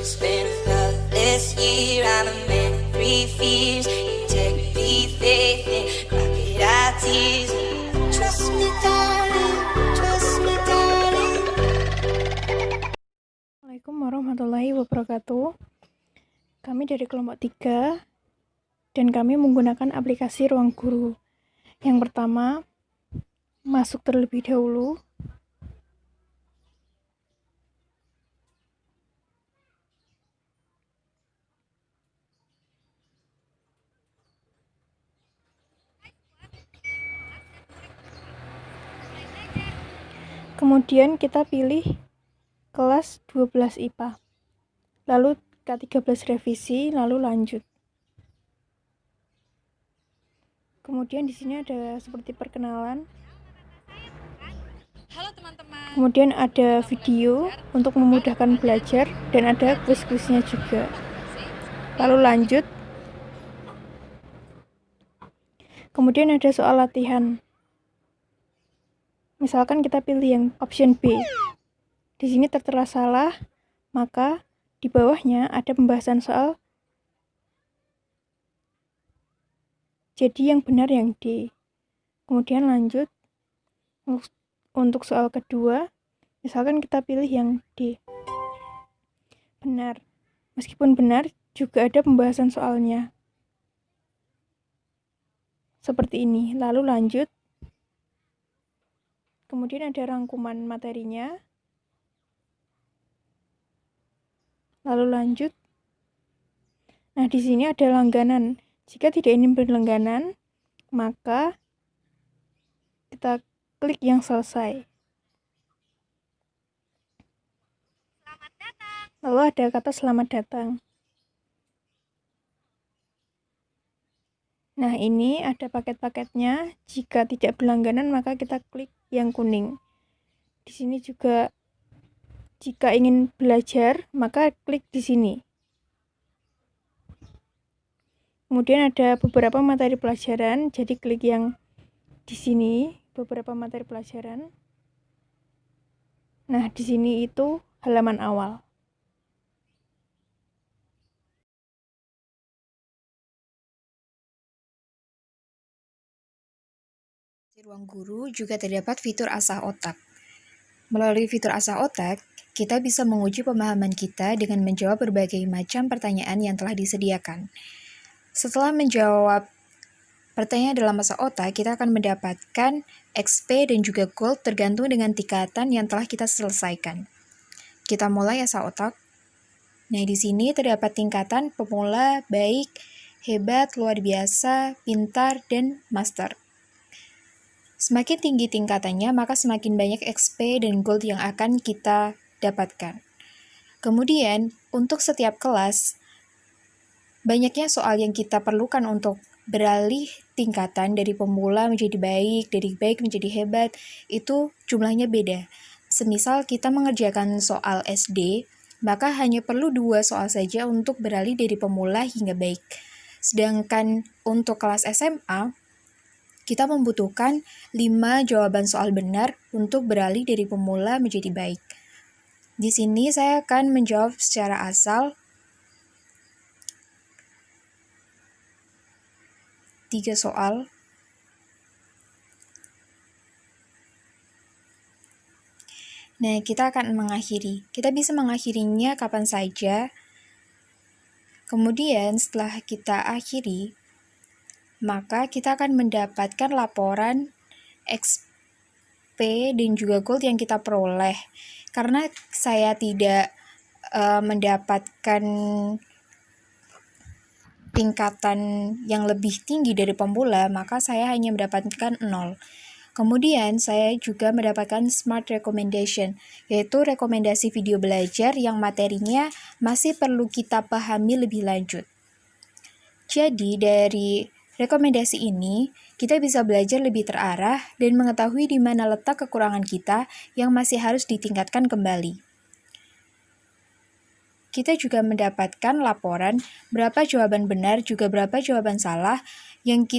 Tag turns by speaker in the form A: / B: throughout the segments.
A: It's been a loveless year. I'm a man of three fears: integrity, faith, and crocodile tears. Trust me, darling. Trust me, darling.
B: Assalamualaikum warahmatullahi wabarakatuh. Kami dari kelompok 3 dan kami menggunakan aplikasi Ruang Guru. Yang pertama, masuk terlebih dahulu. Kemudian kita pilih kelas 12 IPA. Lalu K13 revisi, lalu lanjut. Kemudian di sini ada seperti perkenalan.
C: Halo teman-teman.
B: Kemudian ada video untuk memudahkan belajar dan ada kuis-kuisnya juga. Lalu lanjut. Kemudian ada soal latihan. Misalkan kita pilih yang option B. Di sini tertera salah, maka di bawahnya ada pembahasan soal. Jadi yang benar yang D. Kemudian lanjut. Untuk soal kedua, misalkan kita pilih yang D. Benar. Meskipun benar, juga ada pembahasan soalnya. Seperti ini. Lalu lanjut. Kemudian ada rangkuman materinya. Lalu lanjut. Nah, di sini ada langganan. Jika tidak ingin berlangganan, maka kita klik yang selesai.
C: Selamat datang.
B: Lalu ada kata selamat datang. Nah, ini ada paket-paketnya. Jika tidak berlangganan, maka kita klik yang kuning. Di sini juga jika ingin belajar, maka klik di sini. Kemudian ada beberapa materi pelajaran, jadi klik yang di sini, beberapa materi pelajaran. Nah, di sini itu halaman awal.
D: Di Ruang Guru juga terdapat fitur asah otak. Melalui fitur asah otak, kita bisa menguji pemahaman kita dengan menjawab berbagai macam pertanyaan yang telah disediakan. Setelah menjawab pertanyaan dalam asah otak, kita akan mendapatkan XP dan juga gold tergantung dengan tingkatan yang telah kita selesaikan. Kita mulai asah otak. Nah, di sini terdapat tingkatan pemula, baik, hebat, luar biasa, pintar, dan master. Semakin tinggi tingkatannya, maka semakin banyak XP dan gold yang akan kita dapatkan. Kemudian, untuk setiap kelas, banyaknya soal yang kita perlukan untuk beralih tingkatan dari pemula menjadi baik, dari baik menjadi hebat, itu jumlahnya beda. Semisal kita mengerjakan soal SD, maka hanya perlu 2 soal saja untuk beralih dari pemula hingga baik. Sedangkan untuk kelas SMA, kita membutuhkan 5 jawaban soal benar untuk beralih dari pemula menjadi baik. Di sini saya akan menjawab secara asal 3 soal. Nah, kita akan mengakhiri. Kita bisa mengakhirinya kapan saja. Kemudian setelah kita akhiri, maka kita akan mendapatkan laporan XP dan juga gold yang kita peroleh. Karena saya tidak mendapatkan tingkatan yang lebih tinggi dari pemula, maka saya hanya mendapatkan 0. Kemudian saya juga mendapatkan Smart Recommendation, yaitu rekomendasi video belajar yang materinya masih perlu kita pahami lebih lanjut. Jadi dari rekomendasi ini, kita bisa belajar lebih terarah dan mengetahui di mana letak kekurangan kita yang masih harus ditingkatkan kembali. Kita juga mendapatkan laporan berapa jawaban benar juga berapa jawaban salah yang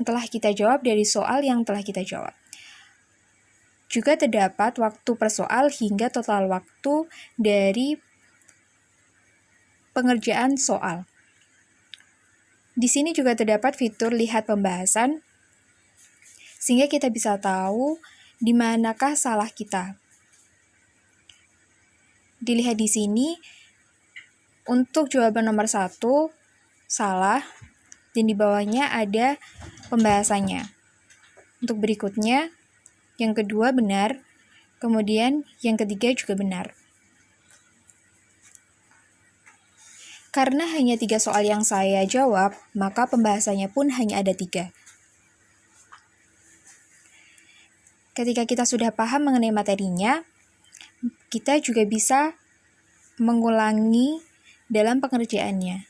D: telah kita jawab dari soal yang telah kita jawab. Juga terdapat waktu per soal hingga total waktu dari pengerjaan soal. Di sini juga terdapat fitur lihat pembahasan, sehingga kita bisa tahu di manakah salah kita. Dilihat di sini, untuk jawaban nomor 1 salah, dan di bawahnya ada pembahasannya. Untuk berikutnya, yang kedua benar, kemudian yang ketiga juga benar. Karena hanya 3 soal yang saya jawab, maka pembahasannya pun hanya ada 3. Ketika kita sudah paham mengenai materinya, kita juga bisa mengulangi dalam pengerjaannya.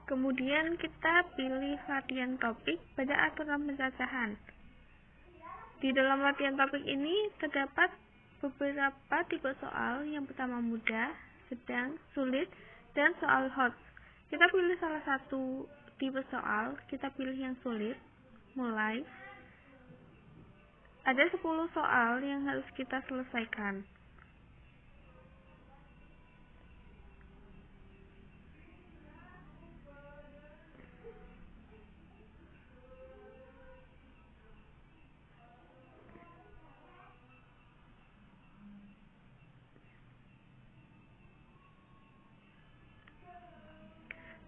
C: Kemudian kita pilih latihan topik pada aturan pencacahan. Di dalam latihan topik ini terdapat beberapa tipe soal. Yang pertama mudah, sedang, sulit, dan soal hot. Kita pilih salah satu tipe soal, kita pilih yang sulit. Mulai. Ada 10 soal yang harus kita selesaikan.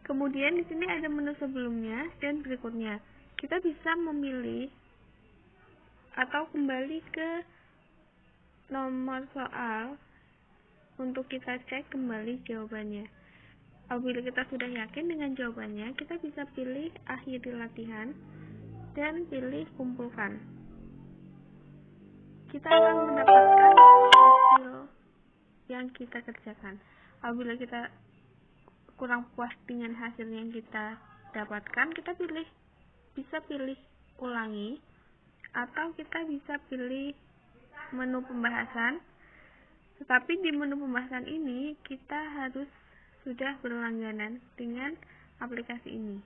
C: Kemudian di sini ada menu sebelumnya dan berikutnya. Kita bisa memilih atau kembali ke nomor soal untuk kita cek kembali jawabannya. Apabila kita sudah yakin dengan jawabannya, kita bisa pilih akhiri latihan dan pilih kumpulkan. Kita akan mendapatkan hasil yang kita kerjakan. Apabila kita kurang puas dengan hasil yang kita dapatkan, kita bisa pilih ulangi, atau kita bisa pilih menu pembahasan. Tetapi di menu pembahasan ini kita harus sudah berlangganan dengan aplikasi ini.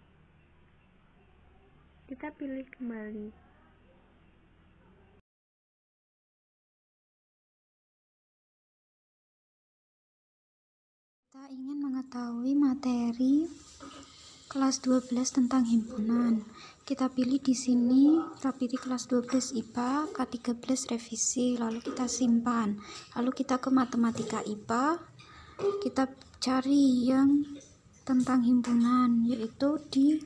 C: Kita pilih kembali.
E: Kita ingin mengetahui materi kelas 12 tentang himpunan. Kita pilih di sini, kita pilih kelas 12 IPA, K13 revisi, lalu kita simpan. Lalu kita ke matematika IPA, kita cari yang tentang himpunan, yaitu di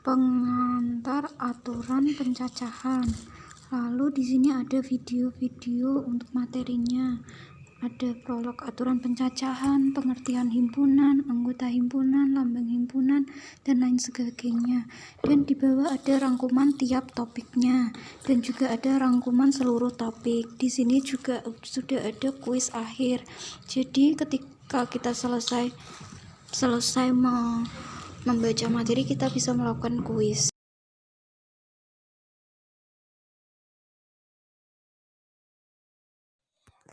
E: pengantar aturan pencacahan. Lalu di sini ada video-video untuk materinya. Ada prolog aturan pencacahan, pengertian himpunan, anggota himpunan, lambang himpunan, dan lain sebagainya. Dan di bawah ada rangkuman tiap topiknya, dan juga ada rangkuman seluruh topik. Di sini juga sudah ada kuis akhir. Jadi ketika kita selesai membaca materi, kita bisa melakukan kuis.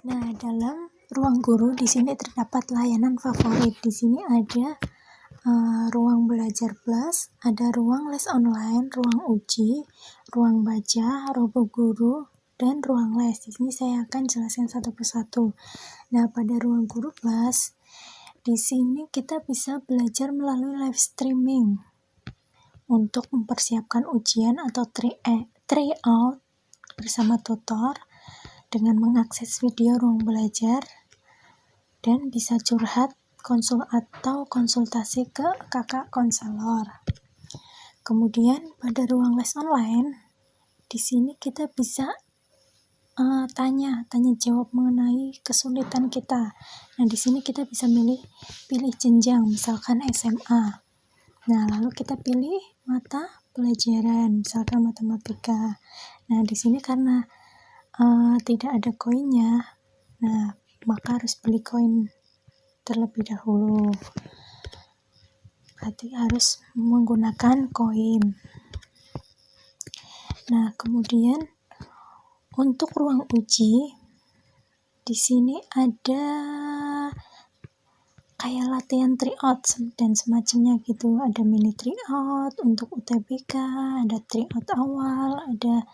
F: Nah, dalam ruang guru di sini terdapat layanan favorit. Di sini ada ruang belajar plus, ada ruang les online, ruang uji, ruang baca, robo guru, dan ruang les. Di sini saya akan jelaskan satu persatu. Nah, pada ruang guru plus, di sini kita bisa belajar melalui live streaming untuk mempersiapkan ujian atau tryout bersama tutor, dengan mengakses video ruang belajar, dan bisa curhat, konsultasi ke kakak konselor. Kemudian pada ruang les online, di sini kita bisa tanya jawab mengenai kesulitan kita. Nah, di sini kita bisa pilih jenjang, misalkan SMA. Nah, lalu kita pilih mata pelajaran, misalkan matematika. Nah, di sini karena tidak ada koinnya, nah maka harus beli koin terlebih dahulu. Berarti harus menggunakan koin. Nah, kemudian untuk ruang uji, di sini ada kayak latihan tryout dan semacamnya gitu. Ada mini tryout untuk UTBK, ada tryout awal, ada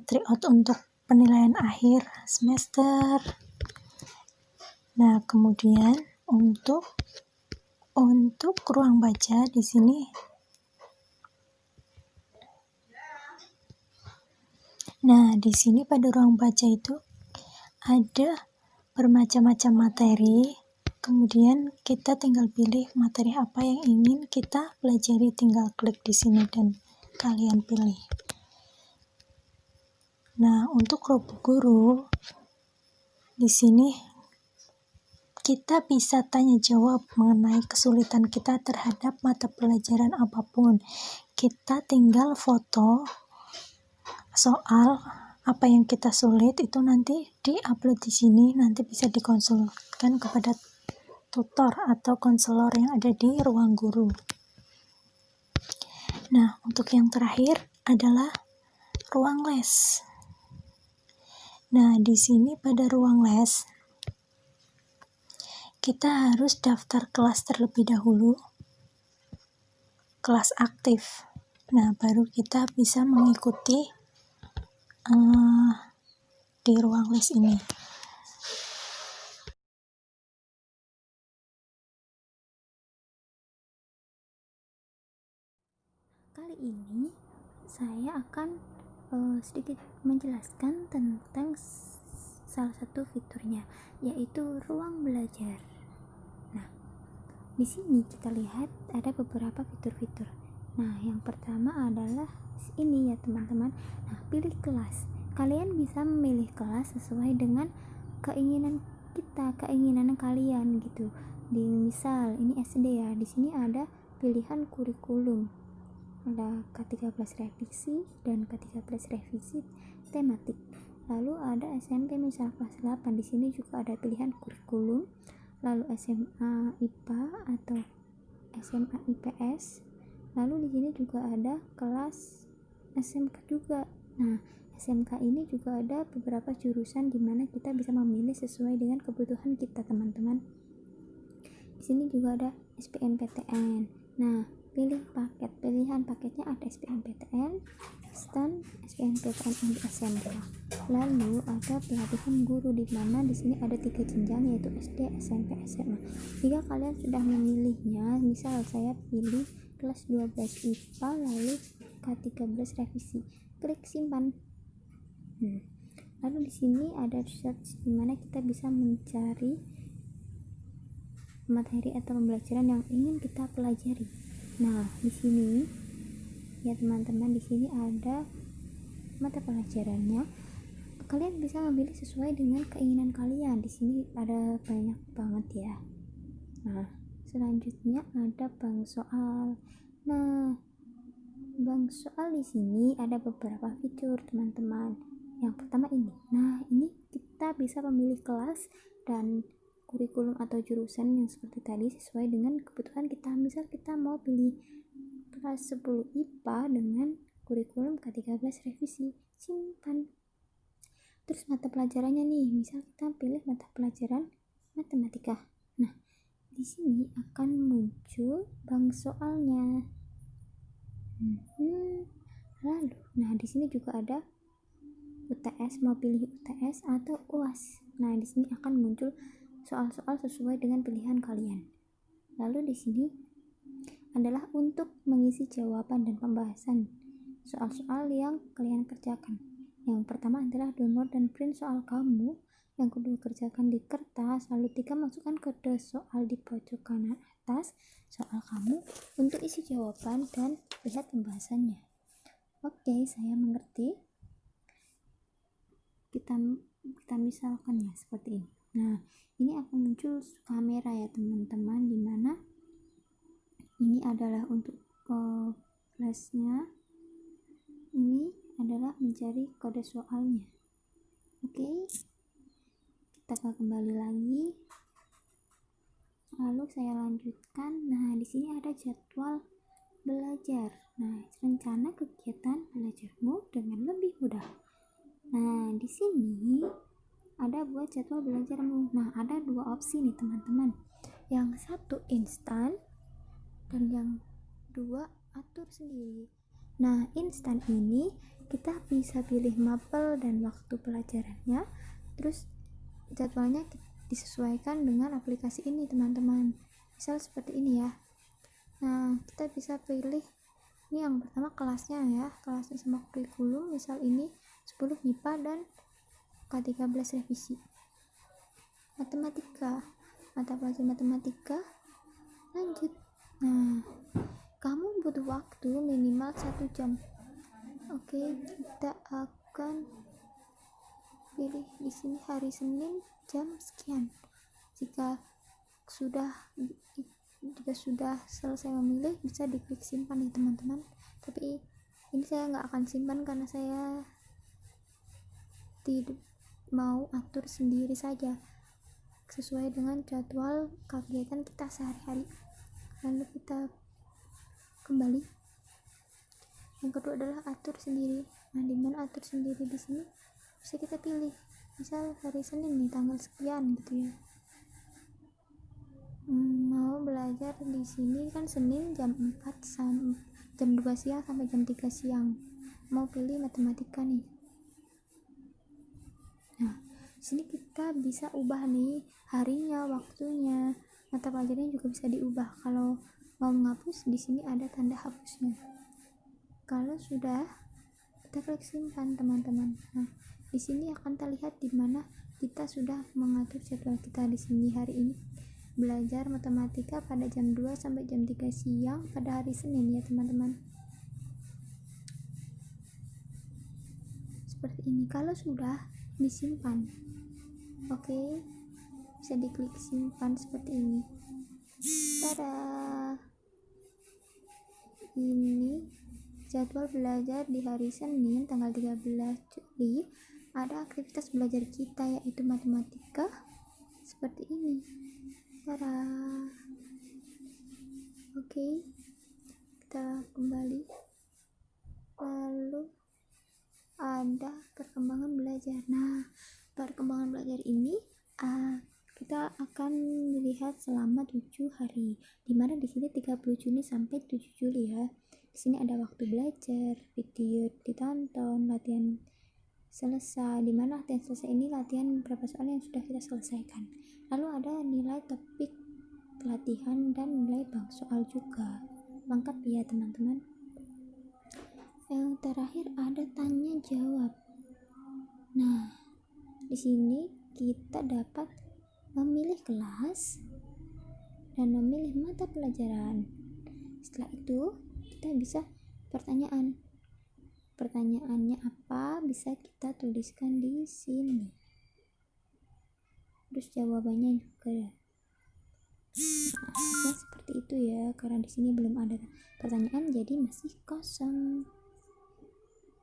F: tryout untuk penilaian akhir semester. Nah, kemudian untuk ruang baca di sini. Nah, di sini pada ruang baca itu ada bermacam-macam materi. Kemudian kita tinggal pilih materi apa yang ingin kita pelajari, tinggal klik di sini dan kalian pilih. Nah, untuk Robot Guru di sini kita bisa tanya jawab mengenai kesulitan kita terhadap mata pelajaran apapun. Kita tinggal foto soal apa yang kita sulit, itu nanti di-upload di sini, nanti bisa dikonsulkan kepada tutor atau konselor yang ada di ruang guru. Nah, untuk yang terakhir adalah ruang les. Nah, di sini pada ruang les kita harus daftar kelas terlebih dahulu, kelas aktif. Nah, baru kita bisa mengikuti di ruang les ini.
E: Kali ini saya akan sedikit menjelaskan tentang salah satu fiturnya, yaitu ruang belajar. Nah, di sini kita lihat ada beberapa fitur-fitur. Nah, yang pertama adalah ini ya teman-teman. Nah, pilih kelas. Kalian bisa memilih kelas sesuai dengan keinginan kita, keinginan kalian gitu. Di misal ini SD ya, di sini ada pilihan kurikulum. Ada K13 revisi dan K13 revisi tematik. Lalu ada SMP misal kelas 8, di sini juga ada pilihan kurikulum. Lalu SMA IPA atau SMA IPS. Lalu di sini juga ada kelas SMK juga. Nah, SMK ini juga ada beberapa jurusan di mana kita bisa memilih sesuai dengan kebutuhan kita, teman-teman. Di sini juga ada SBMPTN. Nah, pilih paket. Pilihan paketnya ada SBMPTN, STAN, SBMPTN untuk SMK. Lalu ada pelatihan guru, di mana di sini ada 3 jenjang, yaitu SD, SMP, SMA. Jika kalian sudah memilihnya, misal saya pilih kelas 12 IPA lalu K13 revisi, klik simpan. Lalu di sini ada search, di mana kita bisa mencari materi atau pembelajaran yang ingin kita pelajari. Nah, di sini ya teman-teman, di sini ada mata pelajarannya. Kalian bisa memilih sesuai dengan keinginan kalian. Di sini ada banyak banget ya. Nah, selanjutnya ada bank soal. Nah, bank soal di sini ada beberapa fitur, teman-teman. Yang pertama ini. Nah, ini kita bisa memilih kelas dan kurikulum atau jurusan yang seperti tadi sesuai dengan kebutuhan kita. Misal kita mau pilih kelas 10 IPA dengan kurikulum K13 revisi, simpan. Terus mata pelajarannya nih, misal kita pilih mata pelajaran matematika. Nah, di sini akan muncul bank soalnya. Lalu, nah di sini juga ada UTS, mau pilih UTS atau UAS. Nah, di sini akan muncul soal-soal sesuai dengan pilihan kalian. Lalu di sini adalah untuk mengisi jawaban dan pembahasan soal-soal yang kalian kerjakan. Yang pertama adalah download dan print soal kamu. Yang kedua, kerjakan di kertas. Lalu 3, masukkan kode soal di pojok kanan atas soal kamu untuk isi jawaban dan lihat pembahasannya. Oke, saya mengerti. Kita misalkan ya seperti ini. Nah, ini akan muncul kamera ya teman-teman, dimana ini adalah untuk kelasnya, ini adalah mencari kode soalnya. Oke, kita akan kembali lagi. Lalu saya lanjutkan. Nah, di sini ada jadwal belajar. Nah, rencana kegiatan belajarmu dengan lebih mudah. Nah, di sini ada buat jadwal belajarmu. Nah, ada 2 opsi nih teman-teman. yang satu instan dan yang dua atur sendiri. Nah, instan ini kita bisa pilih mapel dan waktu pelajarannya, terus jadwalnya disesuaikan dengan aplikasi ini teman-teman. Misal seperti ini ya. Nah, kita bisa pilih ini yang pertama kelasnya ya, kelasnya sama kurikulum, misal ini 10 MIPA dan K13 revisi. Matematika, mata pelajaran matematika, lanjut. Nah, kamu butuh waktu minimal 1 jam. Oke, kita akan pilih di sini hari Senin jam sekian. Jika sudah selesai memilih, bisa diklik simpan ya teman-teman. Tapi ini saya nggak akan simpan karena saya tidak mau atur sendiri saja sesuai dengan jadwal kegiatan kita sehari-hari. Lalu kita kembali. Yang kedua adalah atur sendiri. Nah, dimana atur sendiri di sini bisa kita pilih. Misal hari Senin nih tanggal sekian gitu ya. Mau belajar di sini kan Senin jam 4 jam 2 siang sampai jam 3 siang. Mau pilih matematika nih. Nah, di sini kita bisa ubah nih harinya, waktunya, mata pelajarannya juga bisa diubah. Kalau mau menghapus, di sini ada tanda hapusnya. Kalau sudah, kita klik simpan teman-teman. Nah, di sini akan terlihat di mana kita sudah mengatur jadwal kita. Di sini hari ini belajar matematika pada jam 2 sampai jam 3 siang pada hari Senin ya teman-teman. Seperti ini. Kalau sudah, disimpan. Oke, bisa diklik simpan seperti ini. Tada, ini jadwal belajar di hari Senin tanggal 13 Juli. Ada aktivitas belajar kita yaitu matematika seperti ini. Tada. Oke, kita kembali. Lalu ada perkembangan belajar. Nah, perkembangan belajar ini kita akan melihat selama 7 hari. Dimana di sini 30 Juni sampai 7 Juli ya. Di sini ada waktu belajar, video ditonton, latihan selesai. Dimana latihan selesai ini latihan beberapa soal yang sudah kita selesaikan. Lalu ada nilai topik pelatihan dan nilai bank soal juga. Lengkap ya teman-teman. Yang terakhir ada tanya jawab. Nah, di sini kita dapat memilih kelas dan memilih mata pelajaran. Setelah itu kita bisa pertanyaannya apa bisa kita tuliskan di sini. Terus jawabannya juga. Nah, seperti itu ya, karena di sini belum ada pertanyaan jadi masih kosong.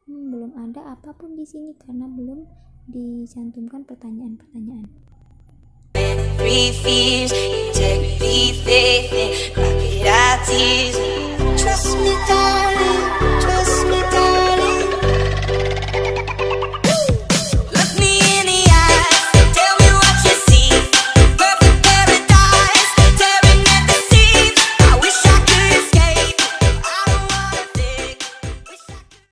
E: Belum ada apapun di sini karena belum dicantumkan pertanyaan-pertanyaan.
A: Free fears, integrity, faith.